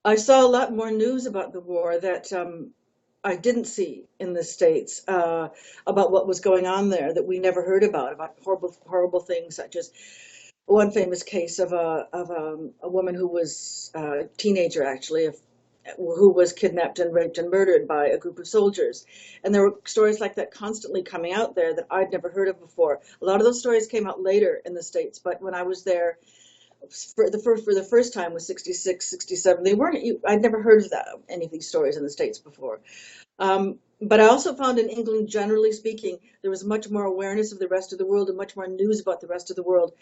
I saw a lot more news about the war that I didn't see in the States, about what was going on there that we never heard about horrible, horrible things such as one famous case of a woman who was a teenager, actually, who was kidnapped and raped and murdered by a group of soldiers. And there were stories like that constantly coming out there that I'd never heard of before. A lot of those stories came out later in the States, but when I was there for the first time was 66, 67, they weren't, I'd never heard of that, any of these stories in the States before. But I also found in England, generally speaking, there was much more awareness of the rest of the world and much more news about the rest of the world.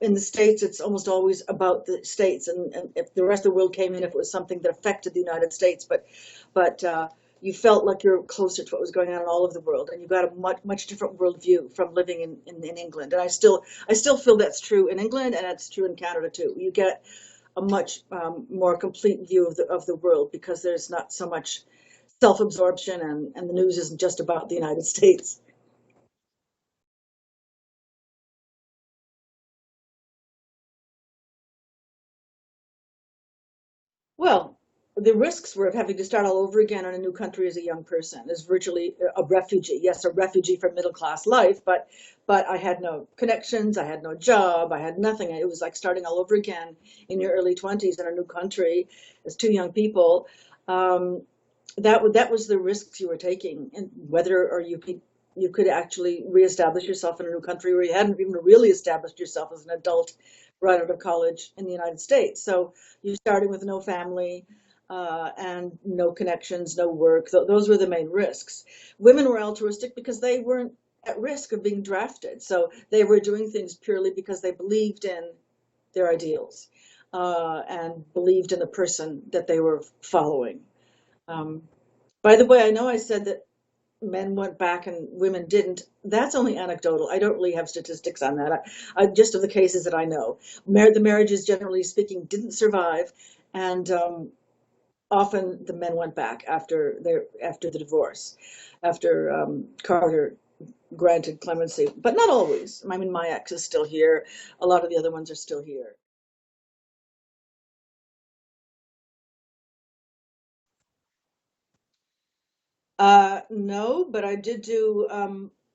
In the States, it's almost always about the States, and if the rest of the world came in, if it was something that affected the United States, but you felt like you're closer to what was going on in all of the world, and you got a much different worldview from living in England. And I still feel that's true in England, and it's true in Canada too. You get a much more complete view of the world because there's not so much self-absorption, and the news isn't just about the United States. Well, the risks were of having to start all over again in a new country as a young person, as virtually a refugee. Yes, a refugee from middle class life, but I had no connections, I had no job, I had nothing. It was like starting all over again in your early 20s in a new country as two young people. Um, that was the risks you were taking, and whether or you could actually reestablish yourself in a new country where you hadn't even really established yourself as an adult right out of college in the United States. So you started with no family, and no connections, no work. Those were the main risks. Women were altruistic because they weren't at risk of being drafted. So they were doing things purely because they believed in their ideals, and believed in the person that they were following. Um, by the way, I know I said that men went back and women didn't. That's only anecdotal. I don't really have statistics on that. Just of the cases that I know. The marriages, generally speaking, didn't survive, and often the men went back after the divorce, after Carter granted clemency, but not always. I mean, my ex is still here. A lot of the other ones are still here. No, but I did do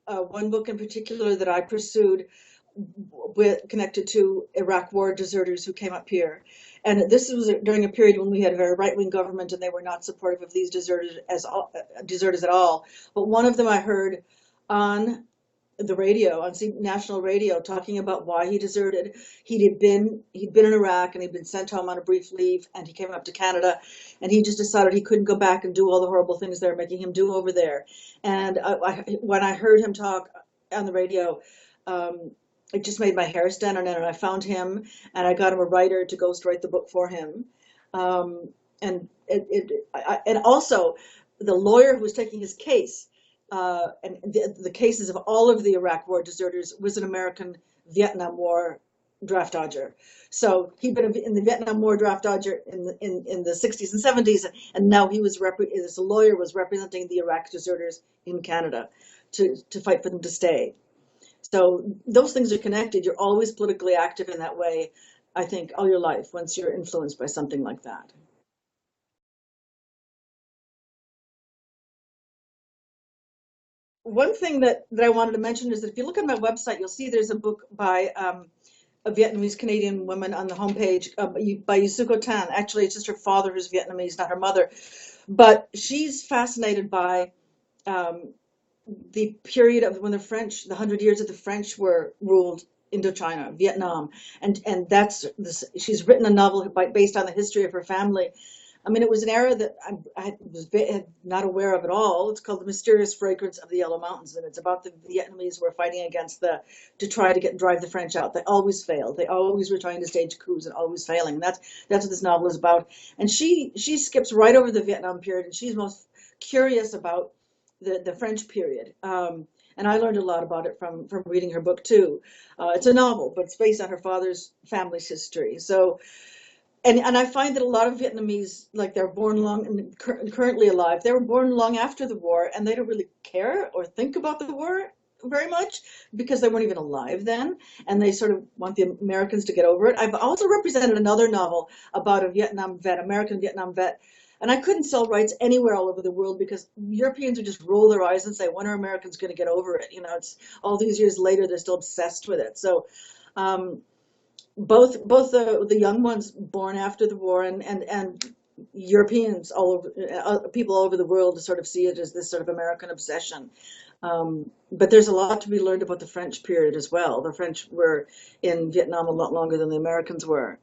one book in particular that I pursued connected to Iraq war deserters who came up here. And this was during a period when we had a very right-wing government and they were not supportive of these deserters at all. But one of them I heard on the radio, on national radio, talking about why he deserted. He'd been in Iraq and he'd been sent home on a brief leave, and he came up to Canada, and he just decided he couldn't go back and do all the horrible things they're making him do over there. And when I heard him talk on the radio, um, it just made my hair stand on end. And I found him, and I got him a writer to ghostwrite the book for him. Um, and also the lawyer who was taking his case, and the cases of all of the Iraq War deserters, was an American Vietnam War draft dodger. So he'd been in the Vietnam War draft dodger in the 60s and 70s, and now he was as a lawyer was representing the Iraq deserters in Canada to fight for them to stay. So those things are connected. You're always politically active in that way, I think, all your life once you're influenced by something like that. One thing that I wanted to mention is that if you look at my website, you'll see there's a book by a Vietnamese Canadian woman on the homepage, by Yusuko Tan. Actually, it's just her father who's Vietnamese, not her mother. But she's fascinated by um, the period of when the 100 years of the French were ruled Indochina, Vietnam, and she's written a novel based on the history of her family. I mean, it was an era that I was not aware of at all. It's called The Mysterious Fragrance of the Yellow Mountains, and it's about the Vietnamese who were fighting against to try to drive the French out. They always failed. They always were trying to stage coups and always failing. And that's what this novel is about. And she skips right over the Vietnam period, and she's most curious about the French period. And I learned a lot about it from reading her book too. It's a novel, but it's based on her father's family's history. So, and I find that a lot of Vietnamese, like they're born long and currently alive, they were born long after the war, and they don't really care or think about the war. very much because they weren't even alive then, and they sort of want the Americans to get over it. I've also represented another novel about a Vietnam vet, American Vietnam vet, and I couldn't sell rights anywhere all over the world because Europeans would just roll their eyes and say, when are Americans going to get over it? You know, it's all these years later, they're still obsessed with it. So um, both the young ones born after the war and Europeans all over, people all over the world sort of see it as this sort of American obsession. But there's a lot to be learned about the French period as well. The French were in Vietnam a lot longer than the Americans were.